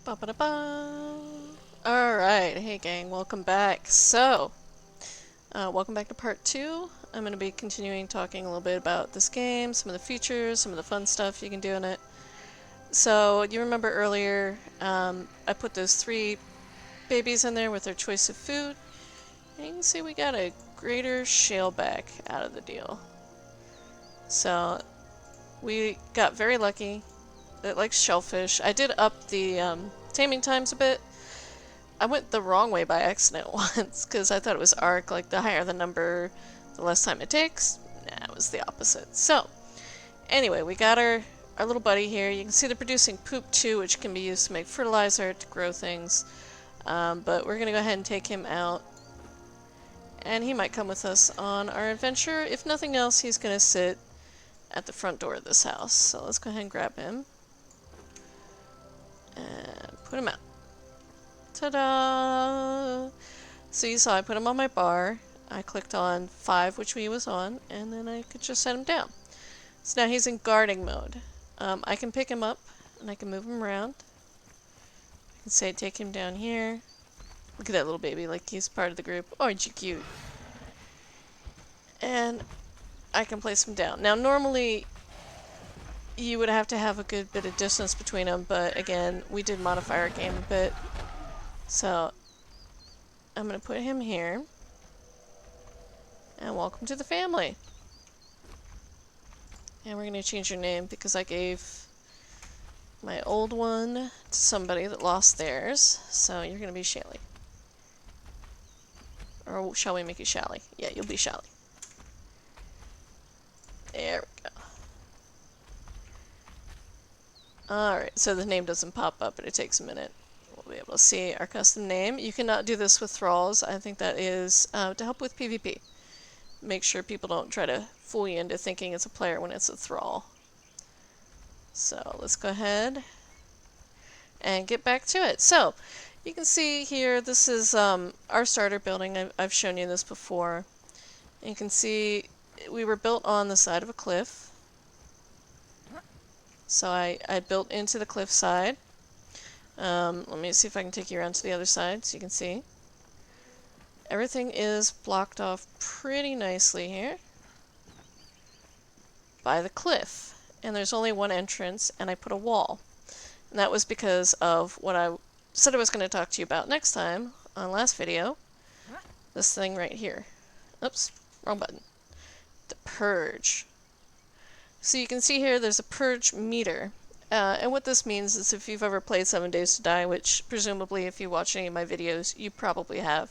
Ba-ba-da-ba. Alright, hey gang, welcome back. Welcome back to part 2. I'm going to be continuing talking a little bit about this game, some of the features, some of the fun stuff you can do in it. So, you remember earlier, I put those 3 babies in there with their choice of food. And you can see we got a greater shaleback out of the deal. So, we got very lucky. It likes shellfish. I did up the taming times a bit. I went the wrong way by accident once, because I thought it was arc, like the higher the number, the less time it takes. Nah, it was the opposite. So, anyway, we got our little buddy here. You can see they're producing poop too, which can be used to make fertilizer to grow things. But we're going to go ahead and take him out. And he might come with us on our adventure. If nothing else, he's going to sit at the front door of this house. So let's go ahead and grab him. And put him out. Ta-da! So you saw I put him on my bar. I clicked on 5, which he was on, and then I could just set him down. So now he's in guarding mode. I can pick him up, and I can move him around. I can say take him down here. Look at that little baby, like he's part of the group. Oh, aren't you cute? And I can place him down. Now normally you would have to have a good bit of distance between them, but again, we did modify our game a bit. So, I'm going to put him here. And welcome to the family. And we're going to change your name because I gave my old one to somebody that lost theirs. So, you're going to be Shelly. Or shall we make you Shally? Yeah, you'll be Shally. There we go. Alright, so the name doesn't pop up, but it takes a minute. We'll be able to see our custom name. You cannot do this with thralls. I think that is to help with PvP. Make sure people don't try to fool you into thinking it's a player when it's a thrall. So let's go ahead and get back to it. So you can see here, this is our starter building. I've shown you this before. And you can see we were built on the side of a cliff. So I built into the cliff side. Let me see if I can take you around to the other side so you can see. Everything is blocked off pretty nicely here by the cliff. And there's only one entrance, and I put a wall. And that was because of what I said I was going to talk to you about next time on last video. This thing right here. Oops, wrong button. The purge. So you can see here there's a purge meter. And what this means is if you've ever played 7 Days to Die, which presumably if you watch any of my videos, you probably have,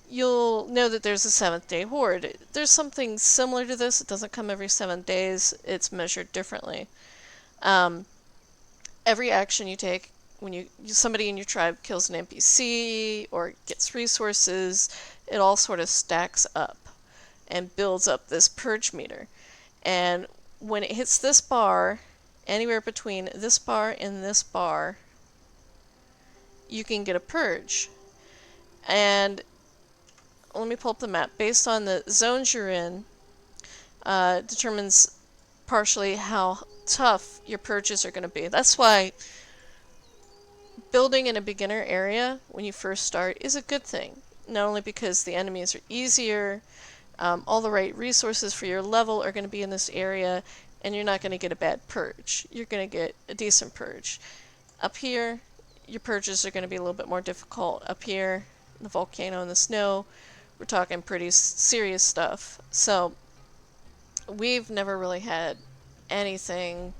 you'll know that there's a 7th day horde. There's something similar to this. It doesn't come every 7 days. It's measured differently. Every action you take, when somebody in your tribe kills an NPC or gets resources, it all sort of stacks up and builds up this purge meter. And when it hits this bar, anywhere between this bar and this bar, you can get a purge. And let me pull up the map. Based on the zones you're in, determines partially how tough your purges are going to be. That's why building in a beginner area when you first start is a good thing. Not only because the enemies are easier, all the right resources for your level are going to be in this area, and you're not going to get a bad purge. You're going to get a decent purge. Up here, your purges are going to be a little bit more difficult. Up here, the volcano and the snow, we're talking pretty serious stuff. So, we've never really had anything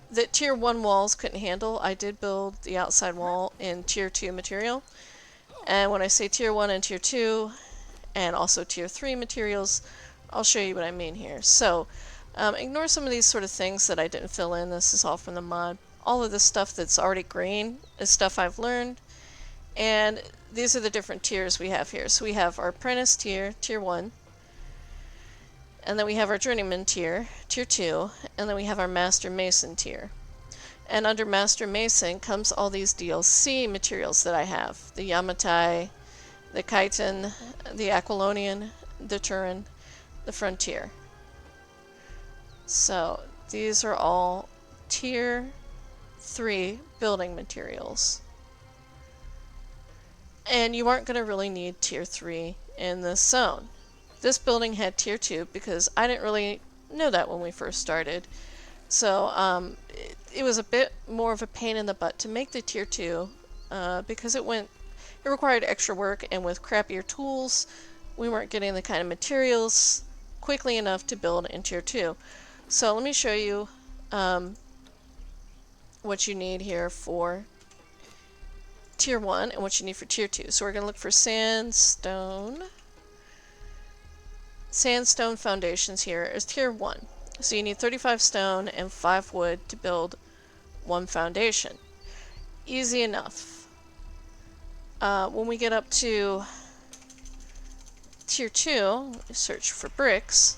that tier 1 walls couldn't handle. I did build the outside wall in tier 2 material. And when I say tier 1 and tier 2, and also tier 3 materials, I'll show you what I mean here. So, ignore some of these sort of things that I didn't fill in. This is all from the mod. All of this stuff that's already green is stuff I've learned. And these are the different tiers we have here. So we have our apprentice tier, tier 1. And then we have our journeyman tier, tier 2. And then we have our master mason tier. And under master mason comes all these DLC materials that I have. The Yamatai, the Chiton, the Aquilonian, the Turin, the Frontier. So these are all tier 3 building materials. And you aren't going to really need tier 3 in this zone. This building had tier 2 because I didn't really know that when we first started. So it was a bit more of a pain in the butt to make the tier 2 because it required extra work, and with crappier tools we weren't getting the kind of materials quickly enough to build in tier 2. So let me show you what you need here for tier 1 and what you need for tier 2. So we're going to look for sandstone foundations here as tier 1. So you need 35 stone and 5 wood to build 1 foundation. Easy enough. When we get up to tier 2, search for bricks,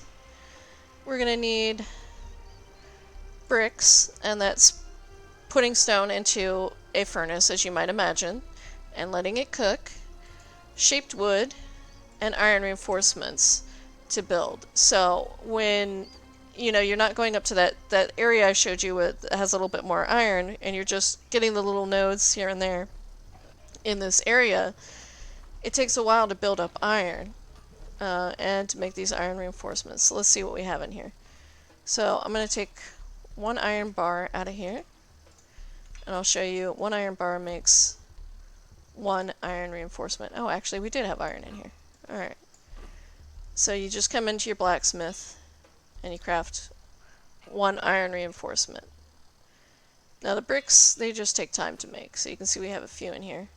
we're going to need bricks, and that's putting stone into a furnace, as you might imagine, and letting it cook, shaped wood, and iron reinforcements to build. So when you're not going up to that area I showed you that has a little bit more iron, and you're just getting the little nodes here and there in this area, it takes a while to build up iron and to make these iron reinforcements. So let's see what we have in here. So I'm going to take 1 iron bar out of here, and I'll show you 1 iron bar makes 1 iron reinforcement. Oh, actually we did have iron in here. Alright. So you just come into your blacksmith and you craft 1 iron reinforcement. Now the bricks, they just take time to make, so you can see we have a few in here.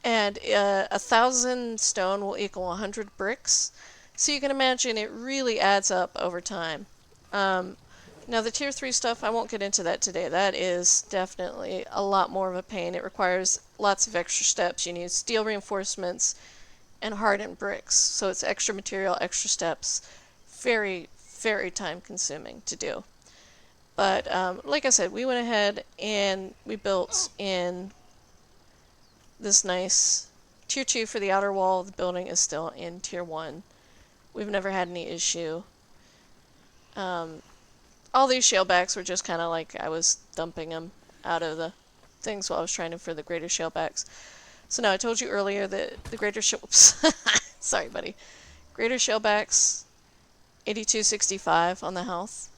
And 1,000 stone will equal 100 bricks, so you can imagine it really adds up over time. Now the tier 3 stuff, I won't get into that today. That is definitely a lot more of a pain. It requires lots of extra steps. You need steel reinforcements and hardened bricks, so it's extra material, extra steps. Very, very time consuming to do. But like I said, we went ahead and we built in this nice tier 2 for the outer wall. The building is still in tier 1. We've never had any issue. All these shalebacks were just kind of like I was dumping them out of the things while I was trying to for the greater shalebacks. So now I told you earlier that the greater sorry buddy, greater shalebacks 8265 on the health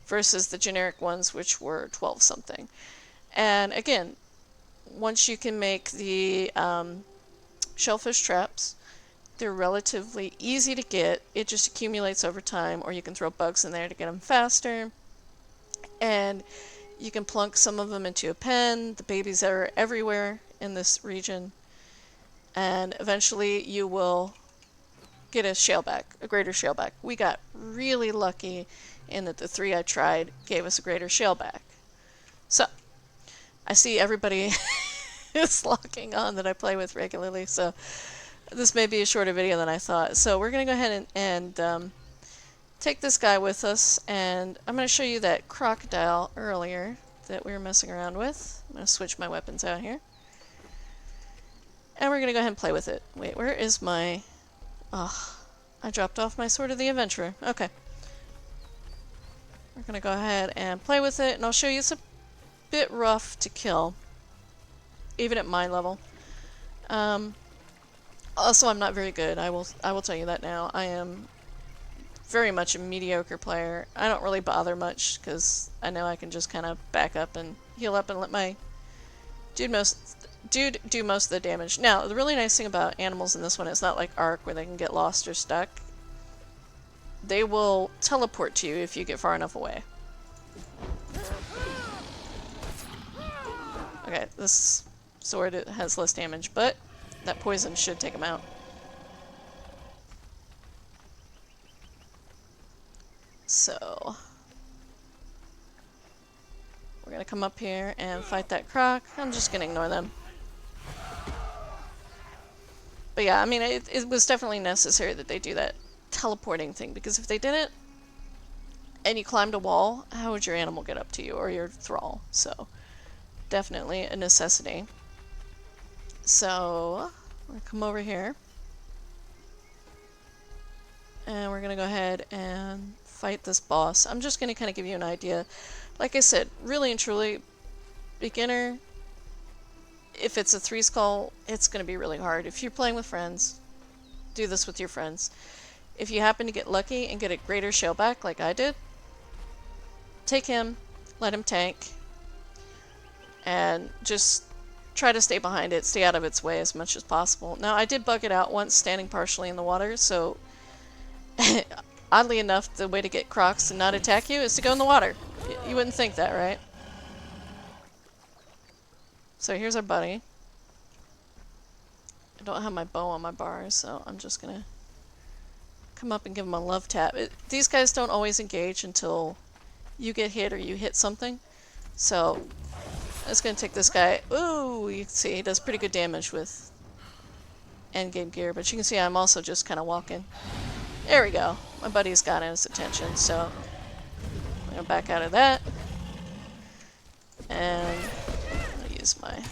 versus the generic ones, which were 12 something. And again, once you can make the shellfish traps, they're relatively easy to get. It just accumulates over time, or you can throw bugs in there to get them faster. And you can plunk some of them into a pen. The babies are everywhere in this region. And eventually you will get a shellback, a greater shellback. We got really lucky in that the 3 I tried gave us a greater shellback. So, I see everybody is locking on that I play with regularly, so this may be a shorter video than I thought. So we're going to go ahead and take this guy with us, and I'm going to show you that crocodile earlier that we were messing around with. I'm going to switch my weapons out here. And we're going to go ahead and play with it. Wait, where is my... Oh, I dropped off my Sword of the Adventurer. Okay. We're going to go ahead and play with it, and I'll show you it's a bit rough to kill, even at my level. Also, I'm not very good. I will tell you that now. I am very much a mediocre player. I don't really bother much because I know I can just kind of back up and heal up and let my dude do most of the damage. Now, the really nice thing about animals in this one is not like Ark where they can get lost or stuck. They will teleport to you if you get far enough away. Okay, this sword has less damage, but that poison should take him out. So, we're gonna come up here and fight that croc. I'm just gonna ignore them. But yeah, I mean, it was definitely necessary that they do that teleporting thing, because if they didn't, and you climbed a wall, how would your animal get up to you, or your thrall? So, definitely a necessity. So, we're gonna come over here. And we're gonna go ahead and fight this boss. I'm just gonna kind of give you an idea. Like I said, really and truly, beginner, if it's a 3 skull, it's going to be really hard. If you're playing with friends, do this with your friends. If you happen to get lucky and get a greater shellback like I did, take him, let him tank, and just try to stay behind it, stay out of its way as much as possible. Now, I did bug it out once standing partially in the water, so oddly enough, the way to get Crocs to not attack you is to go in the water. You wouldn't think that, right? So here's our buddy. I don't have my bow on my bar, so I'm just gonna come up and give him a love tap. These guys don't always engage until you get hit or you hit something. So I'm just gonna take this guy. Ooh, you can see he does pretty good damage with endgame gear, but you can see I'm also just kind of walking. There we go. My buddy's got his attention, so I'm gonna back out of that. And I'll use my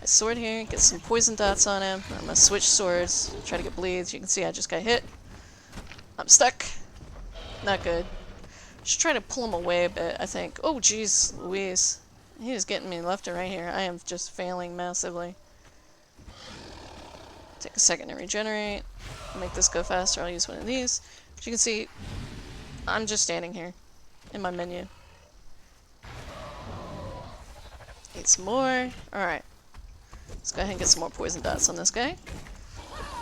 sword here, get some poison dots on him. I'm gonna switch swords, try to get bleeds. You can see I just got hit. I'm stuck. Not good. Should try to pull him away a bit, I think. Oh, jeez, Louise. He is getting me left and right here. I am just failing massively. Take a second to regenerate. Make this go faster. I'll use one of these. As you can see, I'm just standing here in my menu. Need some more. Alright. Let's go ahead and get some more poison dots on this guy.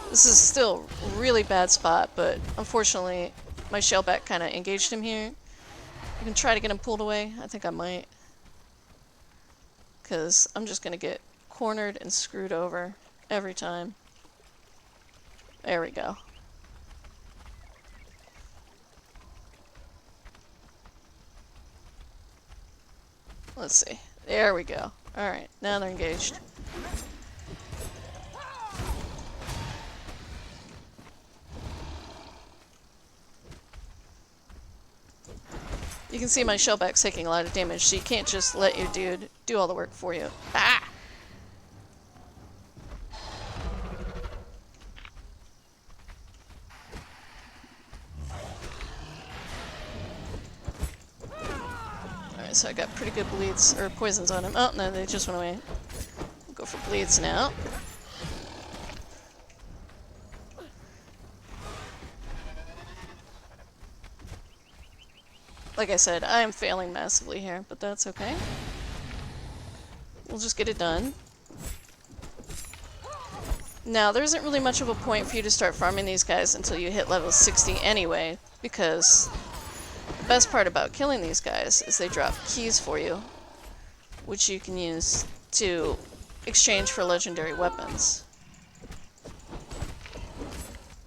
This is still a really bad spot, but unfortunately my shellback kind of engaged him here. I can try to get him pulled away. I think I might. Because I'm just going to get cornered and screwed over every time. There we go. Let's see. There we go. Alright, now they're engaged. You can see my shellback's taking a lot of damage, so you can't just let your dude do all the work for you. Ah! Alright, so I got pretty good bleeds, or poisons on him. Oh, no, they just went away. We'll go for bleeds now. Like I said, I am failing massively here, but that's okay. We'll just get it done. Now, there isn't really much of a point for you to start farming these guys until you hit level 60 anyway, because the best part about killing these guys is they drop keys for you, which you can use to exchange for legendary weapons.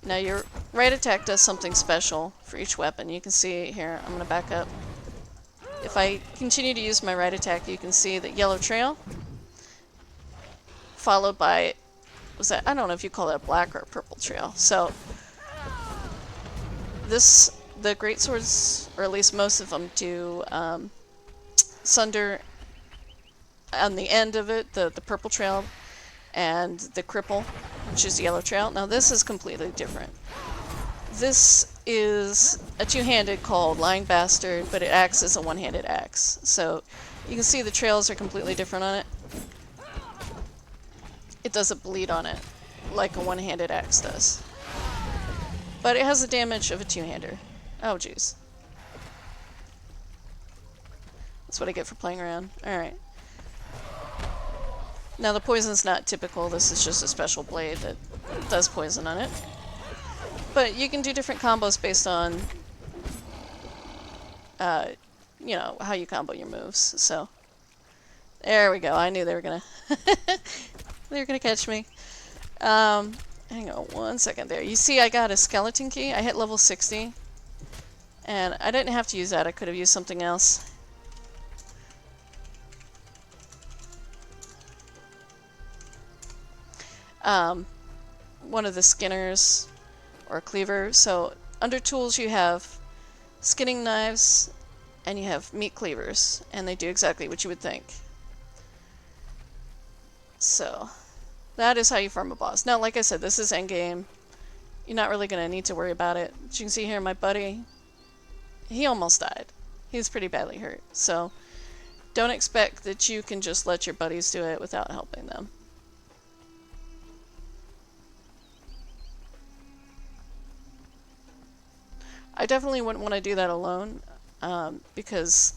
Now, your right attack does something special for each weapon. You can see here, I'm going to back up. If I continue to use my right attack, you can see the yellow trail, followed by, I don't know if you call that a black or a purple trail. So, the great swords, or at least most of them, do sunder on the end of it, the purple trail, and the cripple, which is the yellow trail. Now this is completely different. This is a two-handed called Lying Bastard, but it acts as a one-handed axe. So you can see the trails are completely different on it. It doesn't bleed on it like a one-handed axe does. But it has the damage of a two-hander. Oh jeez. That's what I get for playing around. Alright. Now the poison's not typical, this is just a special blade that does poison on it. But you can do different combos based on, you know, how you combo your moves. So, there we go. I knew they were gonna, they were gonna catch me. Hang on one second there. You see I got a skeleton key. I hit level 60. And I didn't have to use that. I could have used something else. One of the skinners or cleaver. So under tools you have skinning knives and you have meat cleavers, and they do exactly what you would think. So that is how you farm a boss. Now, like I said, this is endgame. You're not really going to need to worry about it. But you can see here my buddy, he almost died. He's pretty badly hurt, so don't expect that you can just let your buddies do it without helping them. I definitely wouldn't want to do that alone, because,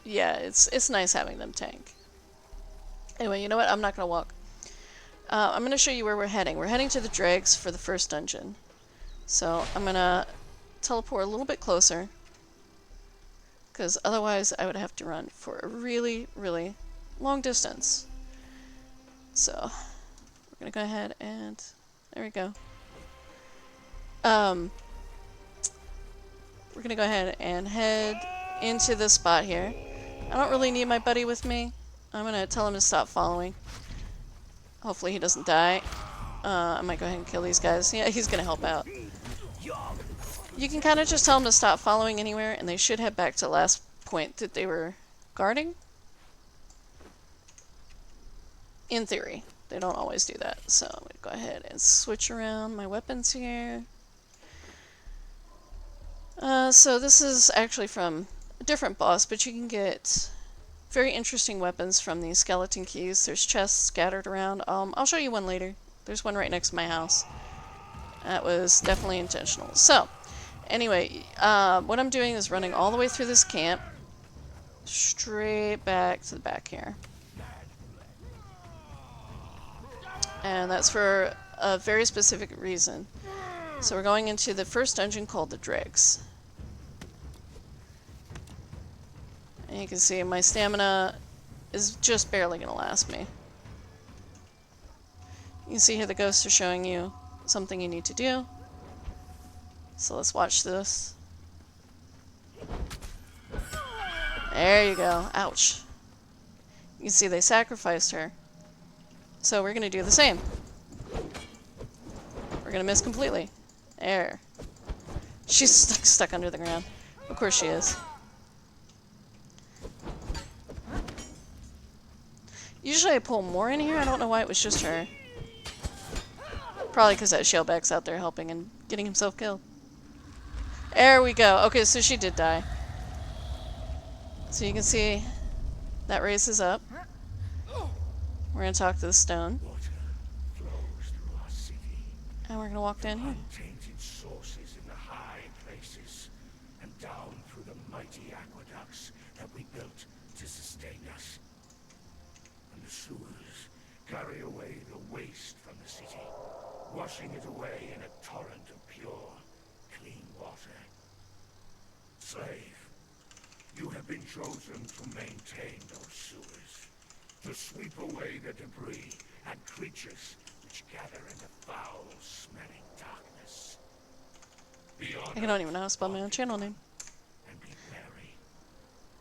yeah, it's nice having them tank. Anyway, you know what? I'm not going to walk. I'm going to show you where we're heading. We're heading to the dregs for the first dungeon. So I'm going to teleport a little bit closer, because otherwise I would have to run for a really, really long distance. So we're going to go ahead and... there we go. We're going to go ahead and head into this spot here. I don't really need my buddy with me. I'm going to tell him to stop following. Hopefully he doesn't die. I might go ahead and kill these guys. Yeah, he's going to help out. You can kind of just tell them to stop following anywhere, and they should head back to the last point that they were guarding. In theory. They don't always do that. So I'm going to go ahead and switch around my weapons here. So this is actually from a different boss, but you can get very interesting weapons from these skeleton keys. There's chests scattered around. I'll show you one later. There's one right next to my house. That was definitely intentional. So, anyway, what I'm doing is running all the way through this camp, straight back to the back here. And that's for a very specific reason. So we're going into the first dungeon called the Dregs. And you can see my stamina is just barely going to last me. You can see here the ghosts are showing you something you need to do. So let's watch this. There you go. Ouch. You can see they sacrificed her. So we're going to do the same. We're going to miss completely. There. She's stuck under the ground. Of course she is. Usually I pull more in here. I don't know why it was just her. Probably because that shellback's out there helping and getting himself killed. There we go. Okay, so she did die. So you can see that raises up. We're going to talk to the stone. And we're going to walk down here. Untainted sources in the high places and down through the mighty aqueducts that we built to sustain us. And the sewers carry away the waste from the city, washing it away in a torrent of pure, clean water. Slave, you have been chosen to maintain those sewers, to sweep away the debris and creatures which gather in the foul-smelling darkness. I don't even know how to spell my own channel name. And be wary.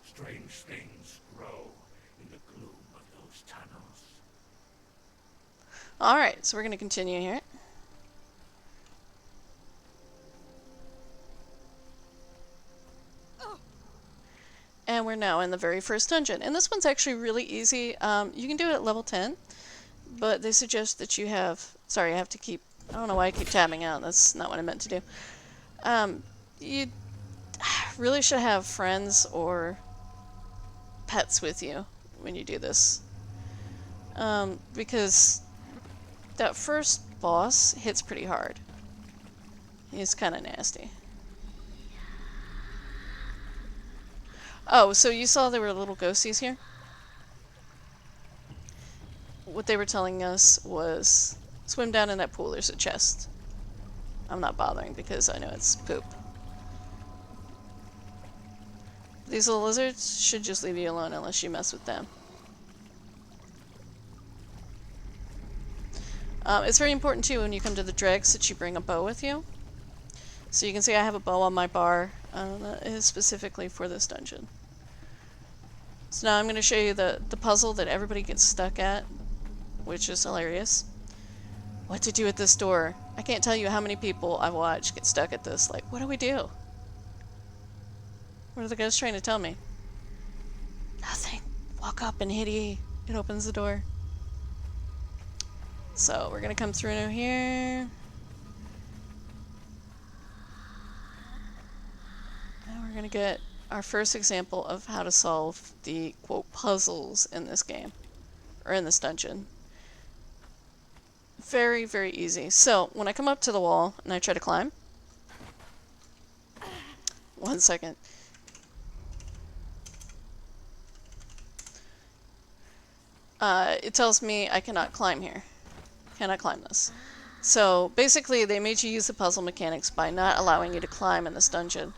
Strange things grow in the gloom of those tunnels. Alright, so we're going to continue here. And we're now in the very first dungeon. And this one's actually really easy. You can do it at level 10. But they suggest that you have... Sorry, I have to keep... I don't know why I keep tabbing out. That's not what I meant to do. You really should have friends or pets with you when you do this. Because that first boss hits pretty hard. He's kind of nasty. Oh, so you saw there were little ghosties here? What they were telling us was, swim down in that pool, there's a chest. I'm not bothering because I know it's poop. These little lizards should just leave you alone unless you mess with them. It's very important too when you come to the dregs that you bring a bow with you. So you can see I have a bow on my bar that is specifically for this dungeon. So now I'm going to show you the puzzle that everybody gets stuck at, which is hilarious. What to do at this door. I can't tell you how many people I've watched get stuck at this. Like, what do we do? What are the guys trying to tell me? Nothing. Walk up and hit E. It opens the door. So we're going to come through here. And we're going to get our first example of how to solve the, quote, puzzles in this game, or in this dungeon. Very, very easy. So, when I come up to the wall and I try to climb, 1 second. It tells me I cannot climb here. Cannot climb this. So, basically, they made you use the puzzle mechanics by not allowing you to climb in this dungeon.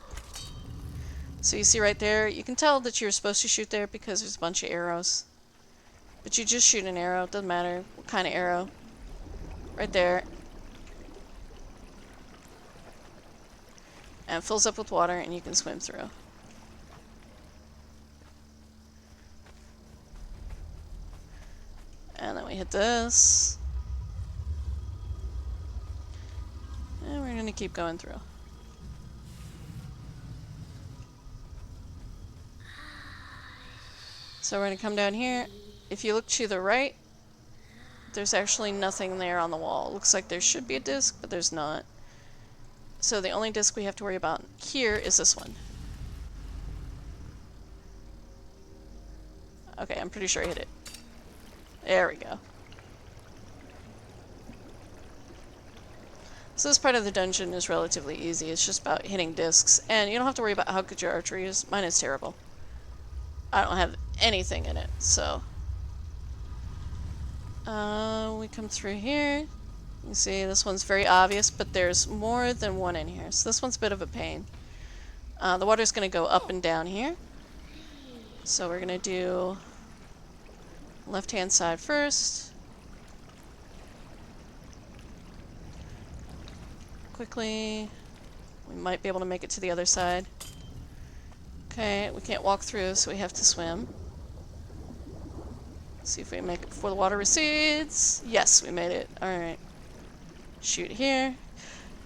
So you see right there, you can tell that you're supposed to shoot there because there's a bunch of arrows. But you just shoot an arrow, doesn't matter what kind of arrow. Right there. And it fills up with water and you can swim through. And then we hit this. And we're going to keep going through. So we're going to come down here. If you look to the right, there's actually nothing there on the wall. It looks like there should be a disc, but there's not. So the only disc we have to worry about here is this one. Okay, I'm pretty sure I hit it. There we go. So this part of the dungeon is relatively easy. It's just about hitting discs, and you don't have to worry about how good your archery is. Mine is terrible. I don't have anything in it, so... we come through here. You see, this one's very obvious, but there's more than one in here. So this one's a bit of a pain. The water's going to go up and down here. So we're going to do left-hand side first. Quickly. We might be able to make it to the other side. Okay, we can't walk through, so we have to swim. See if we make it before the water recedes. Yes, we made it. Alright. Shoot here.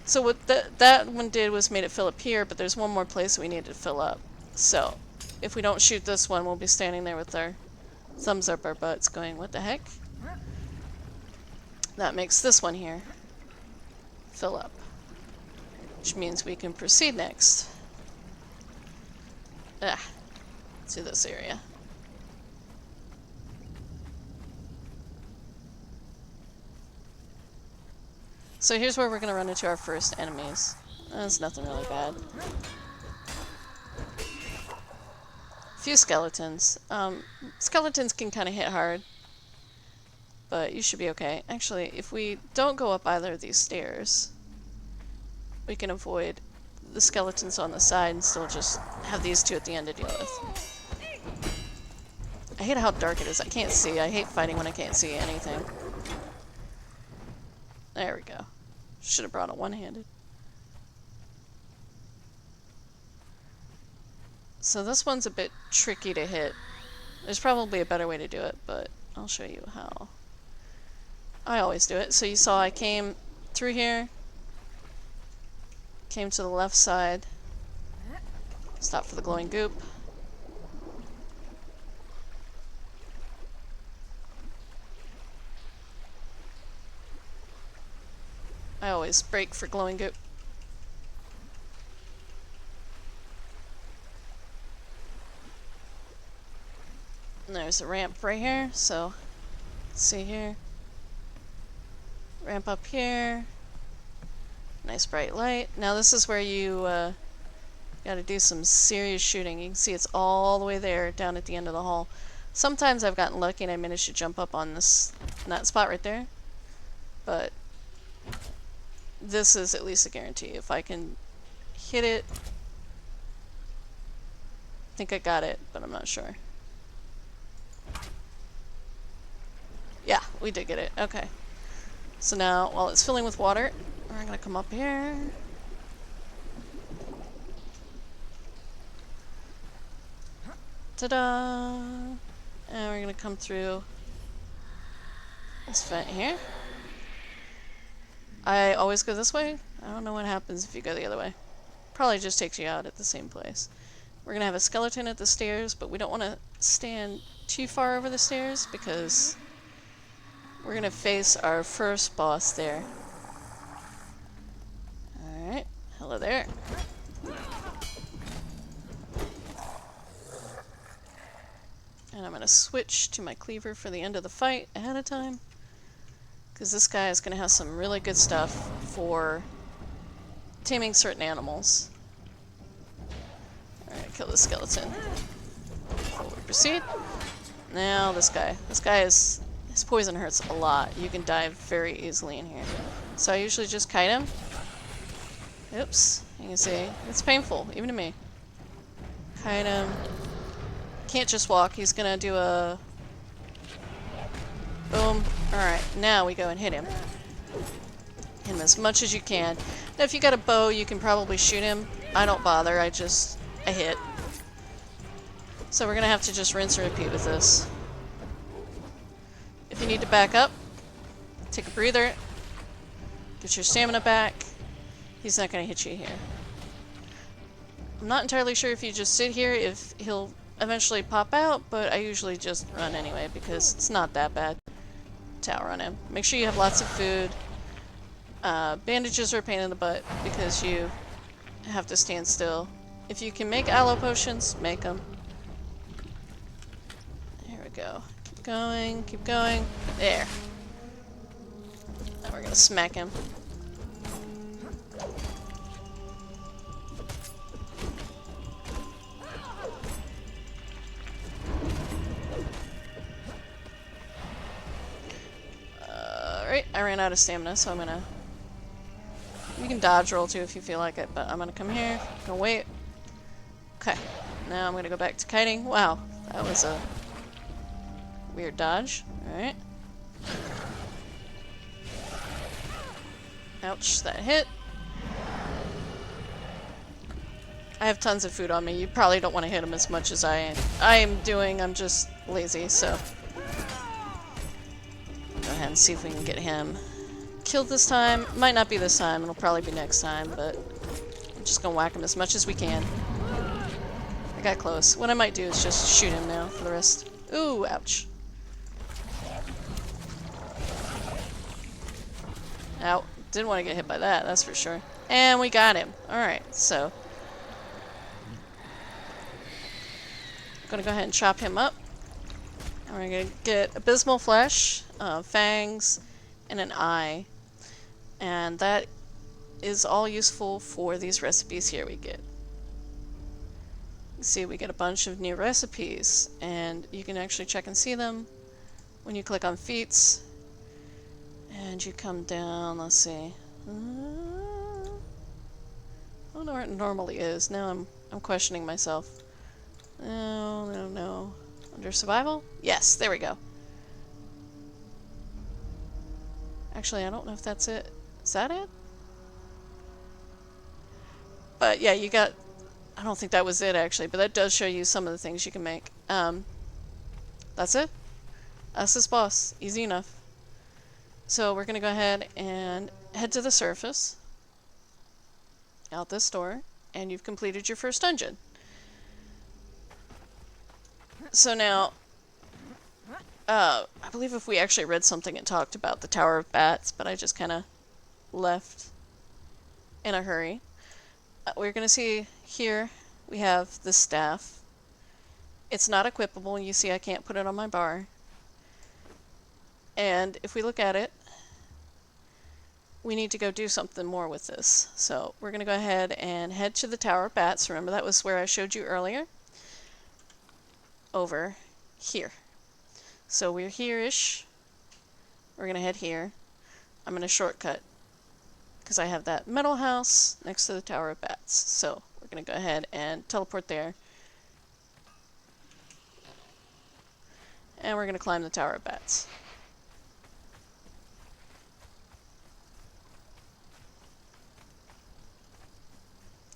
So what that one did was made it fill up here, but there's one more place we need to fill up. So, if we don't shoot this one, we'll be standing there with our thumbs up our butts going, what the heck? That makes this one here fill up. Which means we can proceed next. To this area. So here's where we're going to run into our first enemies. That's nothing really bad. A few skeletons. Skeletons can kind of hit hard, but you should be okay. Actually, if we don't go up either of these stairs, we can avoid the skeletons on the side and still just have these two at the end to deal with. I hate how dark it is. I can't see. I hate fighting when I can't see anything. There we go. Should have brought it one-handed. So this one's a bit tricky to hit. There's probably a better way to do it, but I'll show you how. I always do it. So you saw I came through here, came to the left side, stop for the glowing goop. I always break for glowing goop. And there's a ramp right here, so let's see here. Ramp up here. Nice bright light. Now this is where you gotta do some serious shooting. You can see it's all the way there down at the end of the hall. Sometimes I've gotten lucky and I managed to jump up on that spot right there. But this is at least a guarantee. If I can hit it, I think I got it, but I'm not sure. Yeah, we did get it. Okay. So now, while it's filling with water, we're gonna come up here. Ta-da! And we're gonna come through this vent here. I always go this way. I don't know what happens if you go the other way. Probably just takes you out at the same place. We're gonna have a skeleton at the stairs, but we don't want to stand too far over the stairs because we're gonna face our first boss there. Alright, hello there. And I'm going to switch to my cleaver for the end of the fight ahead of time. Because this guy is going to have some really good stuff for taming certain animals. Alright, kill the skeleton. Before we proceed. Now this guy. This guy is... His poison hurts a lot. You can die very easily in here. So I usually just kite him. Oops. You can see. It's painful, even to me. Kite him. Can't just walk. He's gonna do a... Boom. Alright, now we go and hit him. Hit him as much as you can. Now if you got a bow, you can probably shoot him. I don't bother. I hit. So we're gonna have to just rinse and repeat with this. If you need to back up, take a breather. Get your stamina back. He's not gonna hit you here. I'm not entirely sure if you just sit here, if he'll eventually pop out, but I usually just run anyway because it's not that bad to outrun him. Make sure you have lots of food. Bandages are a pain in the butt because you have to stand still. If you can make aloe potions, make them. Here we go. Keep going, keep going. There. Now we're gonna smack him. Alright, I ran out of stamina, so I'm gonna... You can dodge roll too if you feel like it, but I'm gonna come here, gonna wait. Okay, now I'm gonna go back to kiting. Wow, that was a weird dodge. Alright. Ouch, that hit. I have tons of food on me. You probably don't want to hit him as much as I am doing. I'm just lazy, so... Go ahead and see if we can get him killed this time. Might not be this time, it'll probably be next time, but I'm just gonna whack him as much as we can. I got close. What I might do is just shoot him now for the rest. Ooh, ouch. Ow. Didn't want to get hit by that, that's for sure. And we got him. Alright, so... I'm gonna go ahead and chop him up. And we're gonna get abysmal flesh, fangs, and an eye. And that is all useful for these recipes here we get. You see, we get a bunch of new recipes, and you can actually check and see them when you click on feats. And you come down, let's see. I don't know where it normally is. Now I'm questioning myself. No. Under survival? Yes, there we go. Actually, I don't know if that's it. Is that it? But yeah, you got... I don't think that was it, actually, but that does show you some of the things you can make. That's it. That's this boss. Easy enough. So we're going to go ahead and head to the surface. Out this door. And you've completed your first dungeon. So now... I believe if we actually read something, it talked about the Tower of Bats, but I just kind of left in a hurry. We're going to see here we have the staff. It's not equipable. You see I can't put it on my bar. And if we look at it, we need to go do something more with this. So we're going to go ahead and head to the Tower of Bats. Remember, that was where I showed you earlier. Over here. So we're here-ish. We're going to head here. I'm going to shortcut because I have that metal house next to the Tower of Bats. So we're going to go ahead and teleport there. And we're going to climb the Tower of Bats.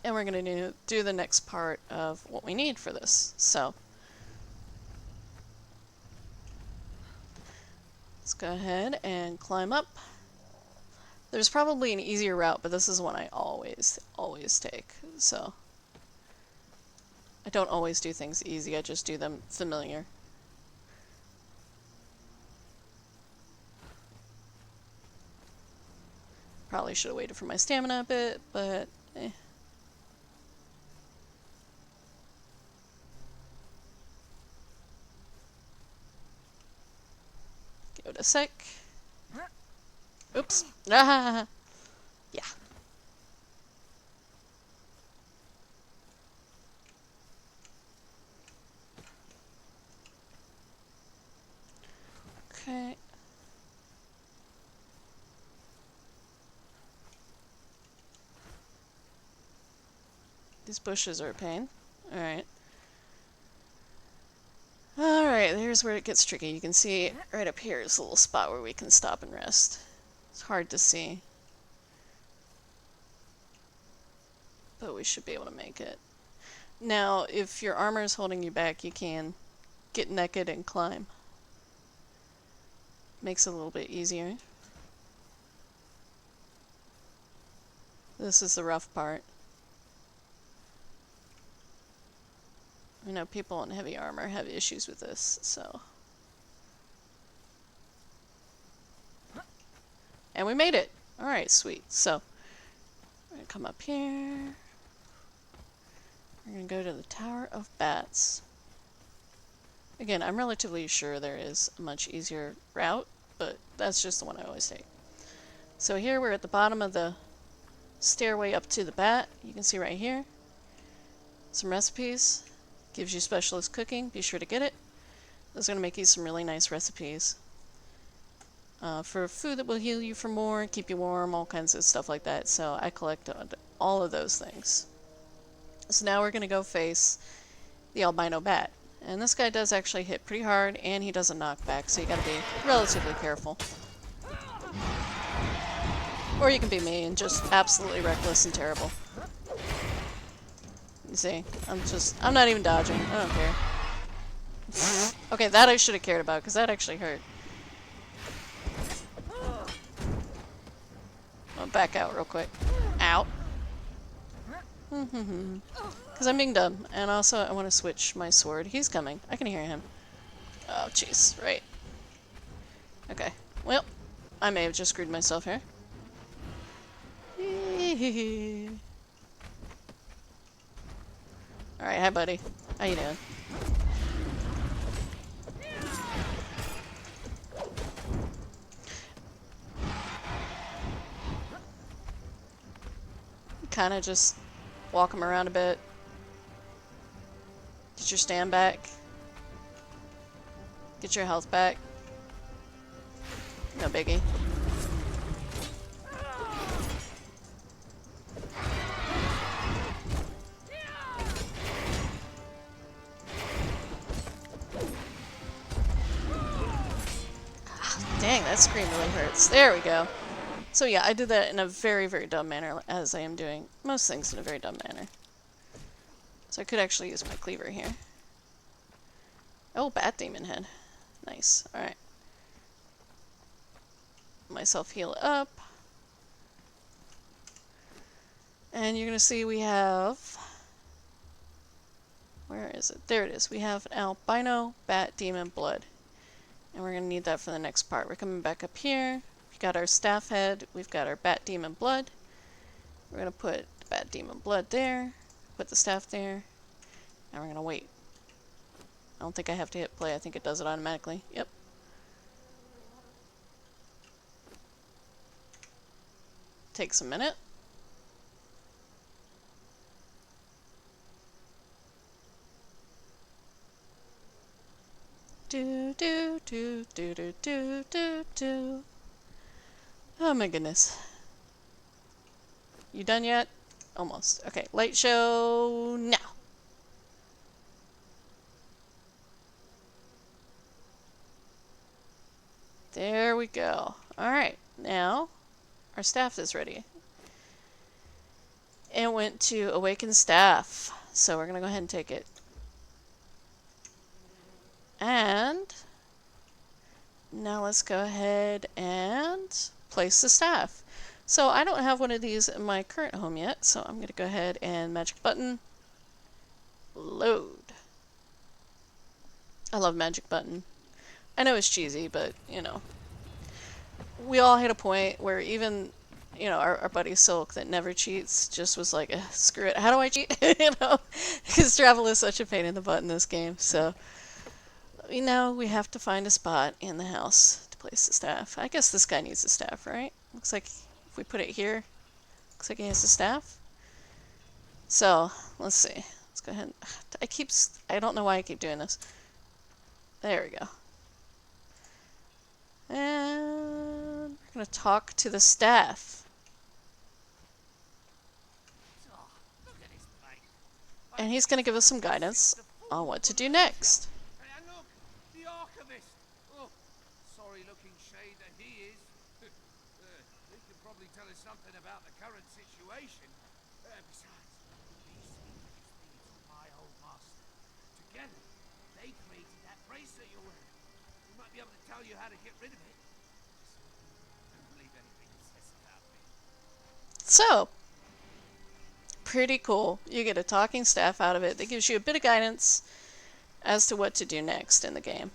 And we're going to do the next part of what we need for this. So let's go ahead and climb up. There's probably an easier route, but this is one I always take. So I don't always do things easy, I just do them familiar. Probably should have waited for my stamina a bit, but eh. it a sec. Oops. Ah, yeah. Okay. These bushes are a pain. Alright. Alright, here's where it gets tricky. You can see right up here is a little spot where we can stop and rest. It's hard to see, but we should be able to make it. Now, if your armor is holding you back, you can get naked and climb. Makes it a little bit easier. This is the rough part. I know people in heavy armor have issues with this, so. And we made it! Alright, sweet. So, we're gonna come up here. We're gonna go to the Tower of Bats. Again, I'm relatively sure there is a much easier route, but that's just the one I always take. So here we're at the bottom of the stairway up to the bat. You can see right here. Some recipes. Gives you specialist cooking. Be sure to get it. This is going to make you some really nice recipes. For food that will heal you for more, keep you warm, all kinds of stuff like that. So I collected all of those things. So now we're going to go face the albino bat. And this guy does actually hit pretty hard, and he does a knockback, so you gotta be relatively careful. Or you can be me and just absolutely reckless and terrible. You see, I'm not even dodging. I don't care. Okay, that I should have cared about, because that actually hurt. I'll back out real quick. Ow. Because I'm being dumb. And also, I want to switch my sword. He's coming. I can hear him. Oh, jeez. Right. Okay. Well, I may have just screwed myself here. Alright, hi buddy. How you doing? Kind of just walk him around a bit. Get your stand back. Get your health back. No biggie. Dang, that scream really hurts. There we go. So yeah, I did that in a very, very dumb manner, as I am doing most things in a very dumb manner. So I could actually use my cleaver here. Oh, bat demon head. Nice. Alright. Myself heal up. And you're gonna see we have... Where is it? There it is. We have an albino bat demon blood. And we're going to need that for the next part. We're coming back up here. We've got our staff head. We've got our bat demon blood. We're going to put the bat demon blood there. Put the staff there. And we're going to wait. I don't think I have to hit play. I think it does it automatically. Yep. Takes a minute. Do do do do do do do do. Oh my goodness. You done yet? Almost. Okay, light show now. There we go. Alright, now our staff is ready. It went to awaken staff. So we're gonna go ahead and take it. And now let's go ahead and place the staff. So I don't have one of these in my current home yet, so I'm going to go ahead and magic button, load. I love magic button. I know it's cheesy, but you know, we all hit a point where even, you know, our buddy Silk that never cheats just was like, screw it, how do I cheat? You know, because travel is such a pain in the butt in this game, so. Now we have to find a spot in the house to Place the staff. I guess this guy needs a staff, right? Looks like if we put it here, looks like he has a staff. So, let's see. Let's go ahead. I don't know why I keep doing this. There we go. And we're going to talk to the staff. And he's going to give us some guidance on what to do next. And look, the archivist. Oh, sorry looking shade that he is. He can probably tell us something about the current situation. Besides, these things are my old master. Together, they created that bracelet you're wearing. We might be able to tell you how to get rid of it. Just don't believe anything he says about me. So, pretty cool. You get a talking staff out of it that gives you a bit of guidance as to what to do next in the game.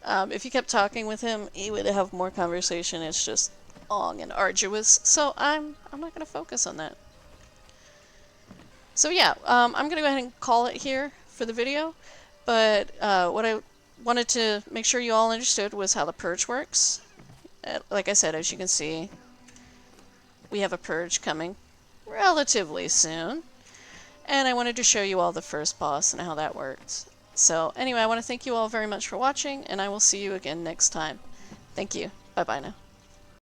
If you kept talking with him, he would have more conversation. It's just long and arduous, so I'm not going to focus on that. So yeah, I'm going to go ahead and call it here for the video, but what I wanted to make sure you all understood was how the purge works. Like I said, as you can see, we have a purge coming relatively soon, and I wanted to show you all the first boss and how that works. So anyway, I want to thank you all very much for watching, and I will see you again next time. Thank you. Bye bye now.